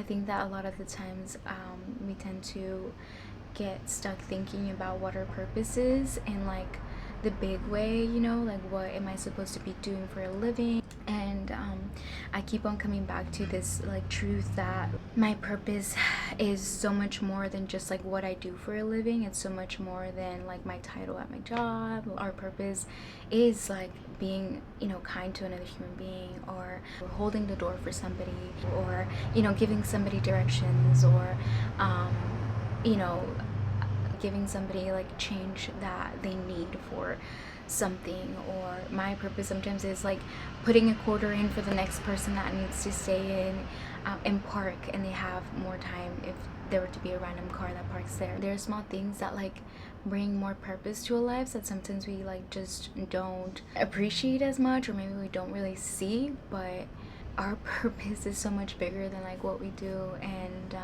I think that a lot of the times we tend to get stuck thinking about what our purpose is in like the big way, you know, like what am I supposed to be doing for a living? And I keep on coming back to this like truth that my purpose is so much more than just like what I do for a living. It's so much more than like my title at my job. Our purpose is like being, you know, kind to another human being, or holding the door for somebody, or, you know, giving somebody directions, or you know, giving somebody like change that they need for something. Or my purpose sometimes is like putting a quarter in for the next person that needs to stay in park, and they have more time if there were to be a random car that parks there. There are small things that like bring more purpose to our lives that sometimes we like just don't appreciate as much, or maybe we don't really see, but our purpose is so much bigger than like what we do. And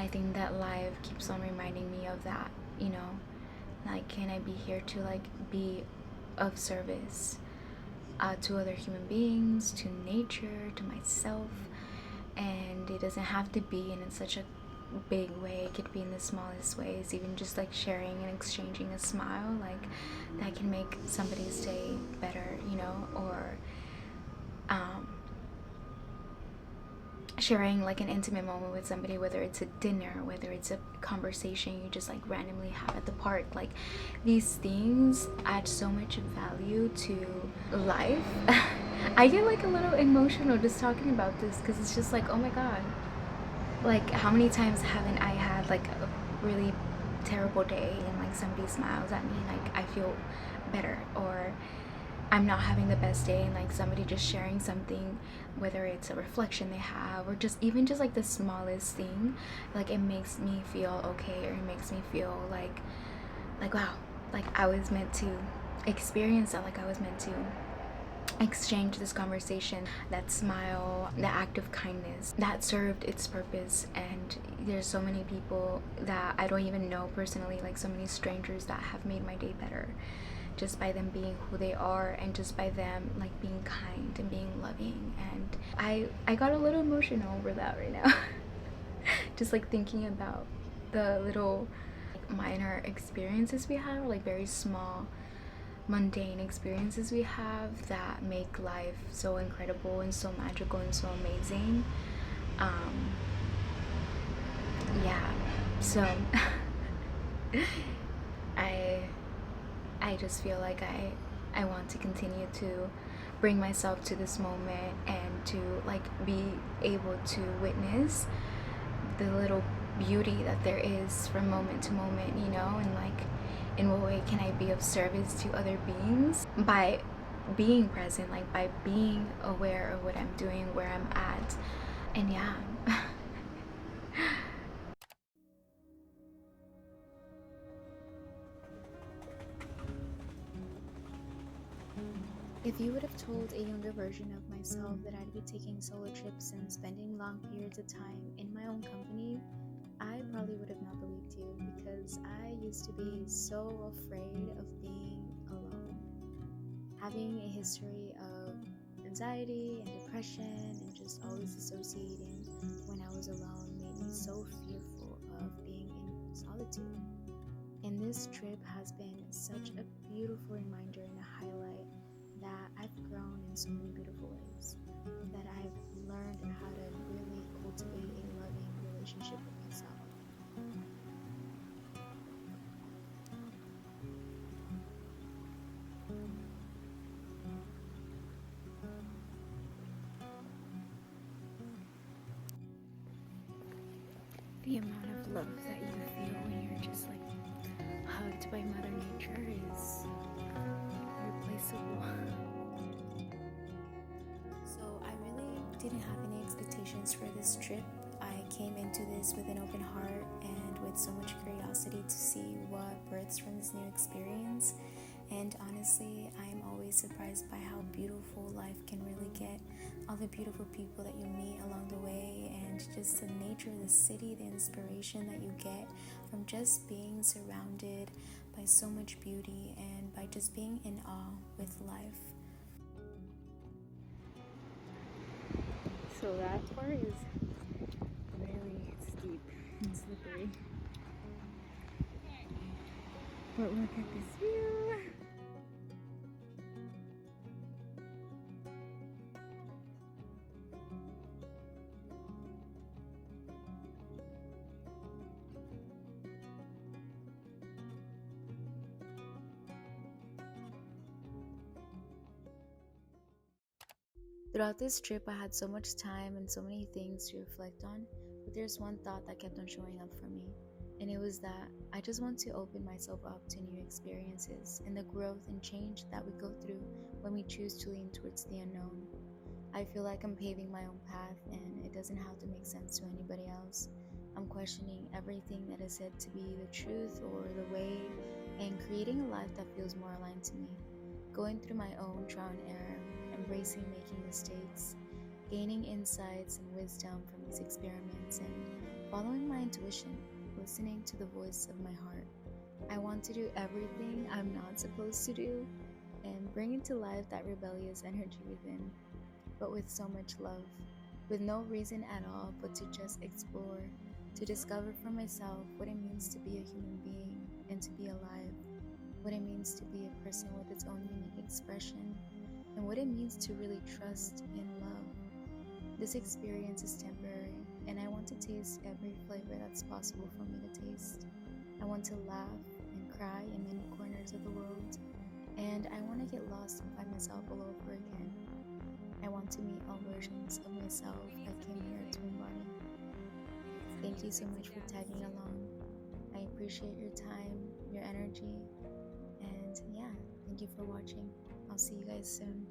I think that life keeps on reminding me of that, you know, like can I be here to like be of service to other human beings, to nature, to myself. And it doesn't have to be in such a big way. It could be in the smallest ways, even just like sharing and exchanging a smile, like that can make somebody's day better, you know. Or um, sharing like an intimate moment with somebody, whether it's a dinner, whether it's a conversation you just like randomly have at the park. Like these things add so much value to life. I get like a little emotional just talking about this, because it's just like, oh my god, like how many times haven't I had like a really terrible day and like somebody smiles at me, like I feel better. Or I'm not having the best day, and like somebody just sharing something, whether it's a reflection they have, or just even just like the smallest thing, like it makes me feel okay, or it makes me feel like wow, like I was meant to experience that, like I was meant to exchange this conversation. That smile, the act of kindness, that served its purpose. And there's so many people that I don't even know personally, like so many strangers that have made my day better just by them being who they are, and just by them like being kind and being loving. And I got a little emotional over that right now. Just like thinking about the little like, minor experiences we have, like very small mundane experiences we have that make life so incredible and so magical and so amazing. um yeah, so i I just feel like I want to continue to bring myself to this moment, and to like be able to witness the little beauty that there is from moment to moment, you know. And like in what way can I be of service to other beings by being present, like by being aware of what I'm doing, where I'm at. And yeah. If you would have told a younger version of myself that I'd be taking solo trips and spending long periods of time in my own company, I probably would have not believed you, because I used to be so afraid of being alone. Having a history of anxiety and depression, and just always dissociating when I was alone, made me so fearful of being in solitude. And this trip has been such a beautiful reminder and a highlight that I've grown in so many beautiful ways, that I've learned how to really cultivate a loving relationship with myself. The amount of love that you feel when you're just like hugged by Mother Nature is irreplaceable. So I really didn't have any expectations for this trip. I came into this with an open heart and with so much curiosity to see what births from this new experience. And honestly, I'm always surprised by how beautiful life can really get. All the beautiful people that you meet along the way, and just the nature of the city, the inspiration that you get from just being surrounded by so much beauty, and by just being in awe with life. So that part is 3. But look at this view. Throughout this trip, I had so much time and so many things to reflect on, but there's one thought that kept on showing up for me, and it was that I just want to open myself up to new experiences and the growth and change that we go through when we choose to lean towards the unknown. I feel like I'm paving my own path, and it doesn't have to make sense to anybody else. I'm questioning everything that is said to be the truth or the way, and creating a life that feels more aligned to me. Going through my own trial and error, embracing making mistakes, gaining insights and wisdom from these experiments, and following my intuition, listening to the voice of my heart. I want to do everything I'm not supposed to do and bring into life that rebellious energy within, but with so much love, with no reason at all but to just explore, to discover for myself what it means to be a human being and to be alive, what it means to be a person with its own unique expression, and what it means to really trust in love. This experience is temporary, and I want to taste every flavor that's possible for me to taste. I want to laugh and cry in many corners of the world, and I want to get lost and find myself all over again. I want to meet all versions of myself I came here to embody. Thank you so much for tagging along. I appreciate your time, your energy, and yeah, thank you for watching. I'll see you guys soon.